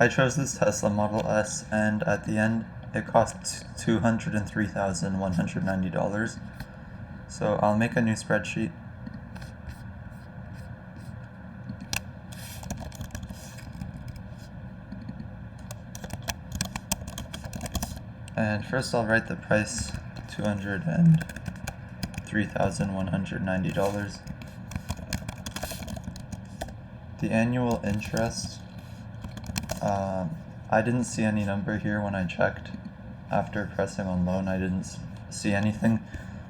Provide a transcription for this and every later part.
I chose this Tesla Model S, and at the end it cost $203,190. So I'll make a new spreadsheet. And first I'll write the price, $203,190. The annual interest, I didn't see any number here when I checked. After pressing on loan, I didn't see anything.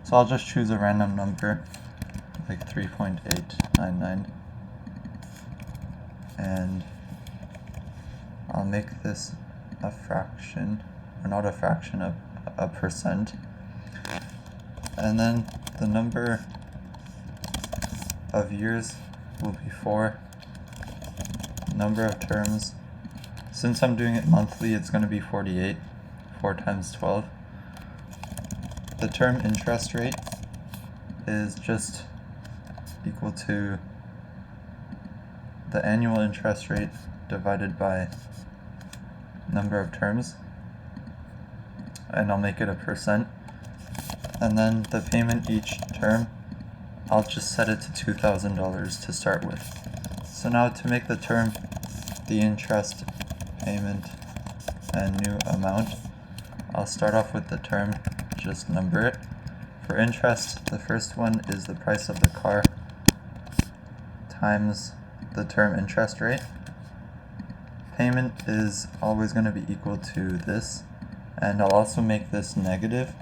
So I'll just choose a random number, like 3.899. And I'll make this a fraction, or not a fraction, a percent. And then the number of years will be 4. Number of terms, since I'm doing it monthly, it's going to be 48. 4 times 12. The term interest rate is just equal to the annual interest rate divided by number of terms, and I'll make it a percent. And then the payment each term, I'll just set it to $2,000 to start with. So now to make the term, the interest, payment, and new amount, I'll start off with the term, just number it. For interest, the first one is the price of the car times the term interest rate. Payment is always going to be equal to this, and I'll also make this negative,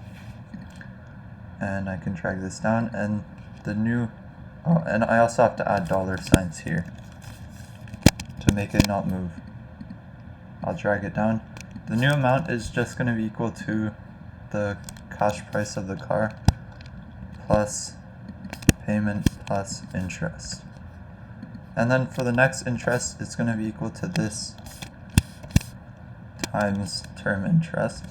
and I can drag this down, and the new, and I also have to add dollar signs here to make it not move. I'll drag it down. The new amount is just going to be equal to the cash price of the car plus payment plus interest. And then for the next interest, it's going to be equal to this times term interest.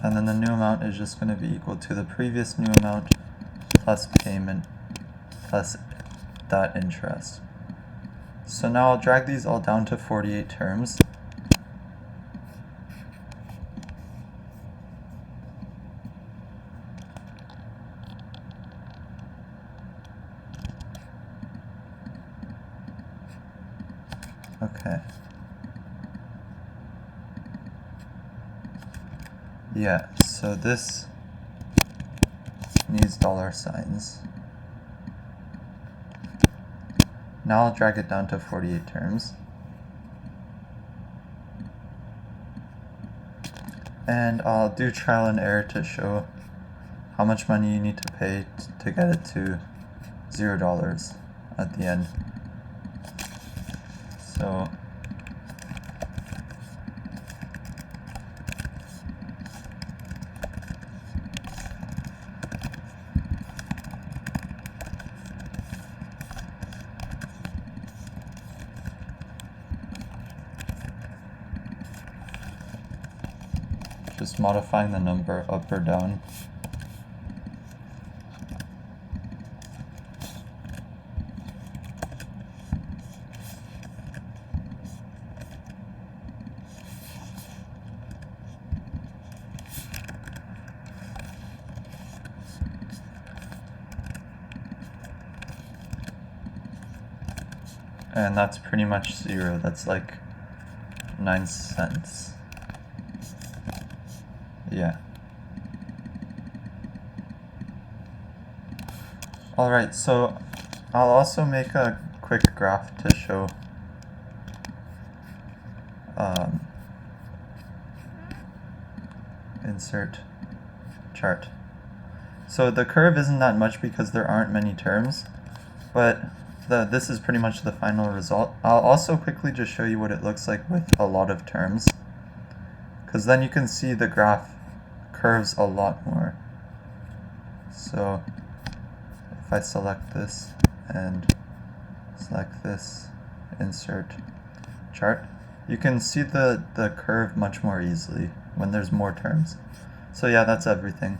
And then the new amount is just going to be equal to the previous new amount plus payment plus that interest. So now I'll drag these all down to 48 terms. Okay. Yeah, so this needs dollar signs. Now I'll drag it down to 48 terms. And I'll do trial and error to show how much money you need to pay to get it to $0 at the end. So just modifying the number up or down. And that's pretty much 0. That's like 9 cents. Yeah. Alright, so I'll also make a quick graph to show insert chart. So the curve isn't that much because there aren't many terms, but this is pretty much the final result. I'll also quickly just show you what it looks like with a lot of terms, because then you can see the graph curves a lot more. So if I select this and select this, insert chart, you can see the curve much more easily when there's more terms. So yeah, that's everything.